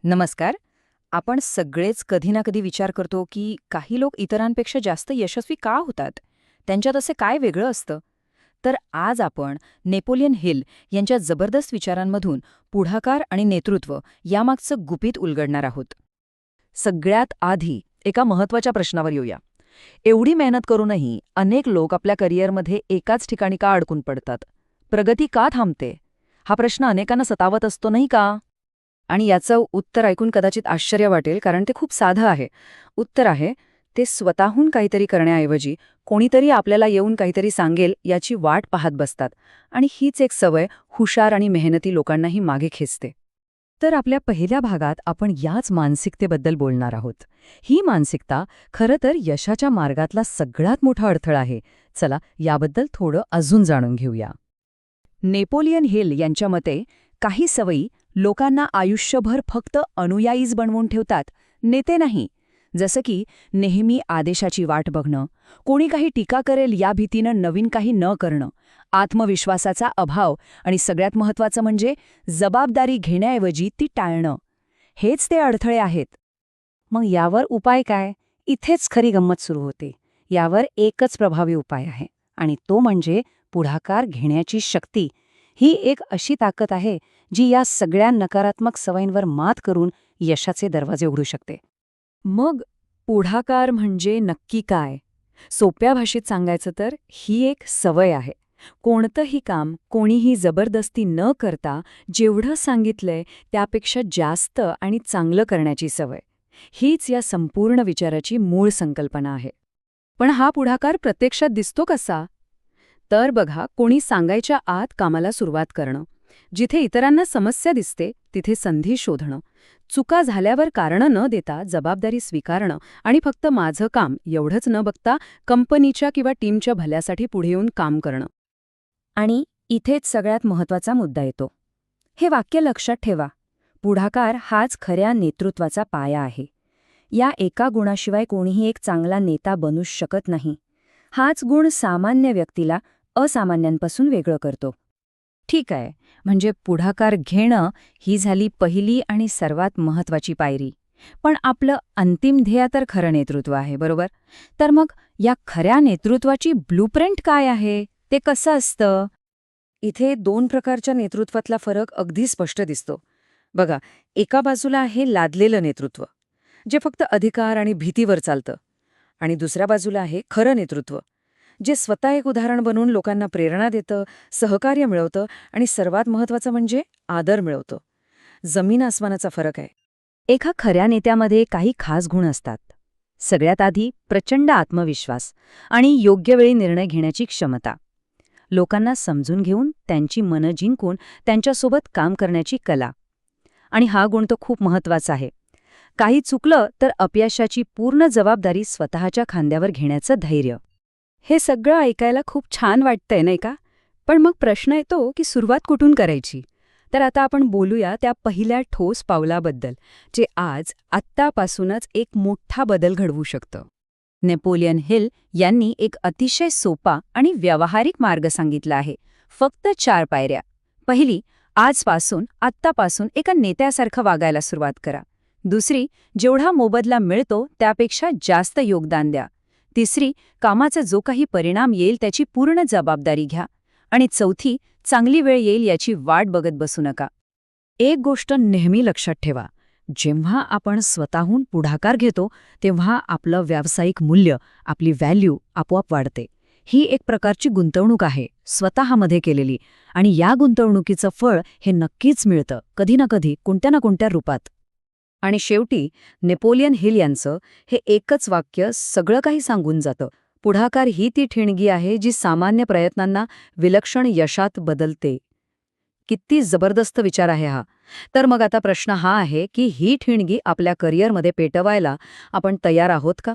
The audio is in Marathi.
नमस्कार. आपण सगळेच कधी ना कधी विचार करतो की काही लोक इतरांपेक्षा जास्त यशस्वी का होतात? त्यांच्यात असे काय वेगळं असतं? तर आज आपण नेपोलियन हिल यांच्या जबरदस्त विचारांमधून पुढाकार आणि नेतृत्व यामागचं गुपित उलगडणार आहोत. सगळ्यात आधी एका महत्त्वाच्या प्रश्नावर येऊया. एवढी मेहनत करूनही अनेक लोक आपल्या करिअरमध्ये एकाच ठिकाणी का अडकून पडतात? प्रगती का थांबते? हा प्रश्न अनेकांना सतावत असतो, नाही का? आणि याचं उत्तर ऐकून कदाचित आश्चर्य वाटेल, कारण ते खूप साधं आहे. उत्तर आहे, ते स्वतःहून काहीतरी करण्याऐवजी कोणीतरी आपल्याला येऊन काहीतरी सांगेल याची वाट पाहत बसतात. आणि हीच एक सवय हुशार आणि मेहनती लोकांनाही मागे खेचते. तर आपल्या पहिल्या भागात आपण याच मानसिकतेबद्दल बोलणार आहोत. ही मानसिकता खरं तर यशाच्या मार्गातला सगळ्यात मोठा अडथळा आहे. चला याबद्दल थोडं अजून जाणून घेऊया. नेपोलियन हिल यांच्या मते काही सवयी लोकांना आयुष्यभर फक्त अनुयायीच बनवून ठेवतात, नेते नाही. जसं की नेहमी आदेशाची वाट बघणं, कोणी काही टीका करेल या भीतीनं नवीन काही न करणं, आत्मविश्वासाचा अभाव आणि सगळ्यात महत्त्वाचं म्हणजे जबाबदारी घेण्याऐवजी ती टाळणं. हेच ते अडथळे आहेत. मग यावर उपाय काय? इथेच खरी गंमत सुरू होते. यावर एकच प्रभावी उपाय आहे, आणि तो म्हणजे पुढाकार घेण्याची शक्ती. ही एक अशी ताकद आहे जी या सगळ्या नकारात्मक सवयींवर मात करून यशाचे दरवाजे उघडू शकते. मग पुढाकार म्हणजे नक्की काय? सोप्या भाषेत सांगायचं तर ही एक सवय आहे. कोणतंही काम कोणीही जबरदस्ती न करता जेवढं सांगितलंय त्यापेक्षा जास्त आणि चांगलं करण्याची सवय. हीच या संपूर्ण विचाराची मूळ संकल्पना आहे. पण हा पुढाकार प्रत्यक्षात दिसतो कसा? तर बघा, कोणी सांगायच्या आत कामाला सुरुवात करणं, जिथे इतरांना समस्या दिसते तिथे संधी शोधणं, चुका झाल्यावर कारणं न देता जबाबदारी स्वीकारणं आणि फक्त माझं काम एवढंच न बघता कंपनीच्या किंवा टीमच्या भल्यासाठी पुढे येऊन काम करणं. आणि इथेच सगळ्यात महत्त्वाचा मुद्दा येतो. हे वाक्य लक्षात ठेवा. पुढाकार हाच खऱ्या नेतृत्वाचा पाया आहे. या एका गुणाशिवाय कोणीही एक चांगला नेता बनूच शकत नाही. हाच गुण सामान्य व्यक्तीला असामान्यांपासून वेगळं करतो. ठीक आहे, म्हणजे पुढाकार घेणं ही झाली पहिली आणि सर्वात महत्त्वाची पायरी. पण आपलं अंतिम ध्येय तर खरं नेतृत्व आहे, बरोबर? तर मग या खऱ्या नेतृत्वाची ब्लूप्रिंट काय आहे? ते कसं असतं? इथे दोन प्रकारच्या नेतृत्वातला फरक अगदी स्पष्ट दिसतो. बघा, एका बाजूला आहे लादलेलं नेतृत्व, जे फक्त अधिकार आणि भीतीवर चालतं. आणि दुसऱ्या बाजूला आहे खरं नेतृत्व, जे स्वतः एक उदाहरण बनवून लोकांना प्रेरणा देतं, सहकार्य मिळवतं आणि सर्वात महत्त्वाचं म्हणजे आदर मिळवतं. जमीन आसमानाचा फरक आहे. एका खऱ्या नेत्यामध्ये काही खास गुण असतात. सगळ्यात आधी प्रचंड आत्मविश्वास आणि योग्य वेळी निर्णय घेण्याची क्षमता. लोकांना समजून घेऊन त्यांची मनं जिंकून त्यांच्यासोबत काम करण्याची कला. आणि हा गुण तो खूप महत्त्वाचा आहे. काही चुकलं तर अपयशाची पूर्ण जबाबदारी स्वतःच्या खांद्यावर घेण्याचं धैर्य. हे सगळं ऐकायला खूप छान वाटतंय, नाही का? पण मग प्रश्न येतो की सुरुवात कुठून करायची? तर आता आपण बोलूया त्या पहिल्या ठोस पावलाबद्दल, जे आत्तापासूनच एक मोठा बदल घडवू शकतं. नेपोलियन हिल यांनी एक अतिशय सोपा आणि व्यावहारिक मार्ग सांगितला आहे. फक्त 4 पायऱ्या. पहिली, आत्तापासून एका नेत्यासारखं वागायला सुरुवात करा. दुसरी, जेवढा मोबदला मिळतो त्यापेक्षा जास्त योगदान द्या. तिसरी, कामाचा जो काही परिणाम येईल त्याची पूर्ण जबाबदारी घ्या. आणि चौथी, चांगली वेळ येईल याची वाट बघत बसू नका. एक गोष्ट नेहमी लक्षात ठेवा. जेव्हा आपण स्वतःहून पुढाकार घेतो तेव्हा आपलं व्यावसायिक मूल्य, आपली व्हॅल्यू आपोआप वाढते. ही एक प्रकारची गुंतवणूक आहे, स्वतःमध्ये केलेली. आणि या गुंतवणुकीचं फळ हे नक्कीच मिळतं, कधी ना कधी, कोणत्या ना कोणत्या रूपात. आणि शेवटी नेपोलियन हिल यांचं हे एकच वाक्य सगळं काही सांगून जातं. पुढाकार ही ती ठिणगी आहे जी सामान्य प्रयत्नांना विलक्षण यशात बदलते. किती जबरदस्त विचार आहे हा. तर मग आता प्रश्न हा आहे की ही ठिणगी आपल्या करिअरमध्ये पेटवायला आपण तयार आहोत का?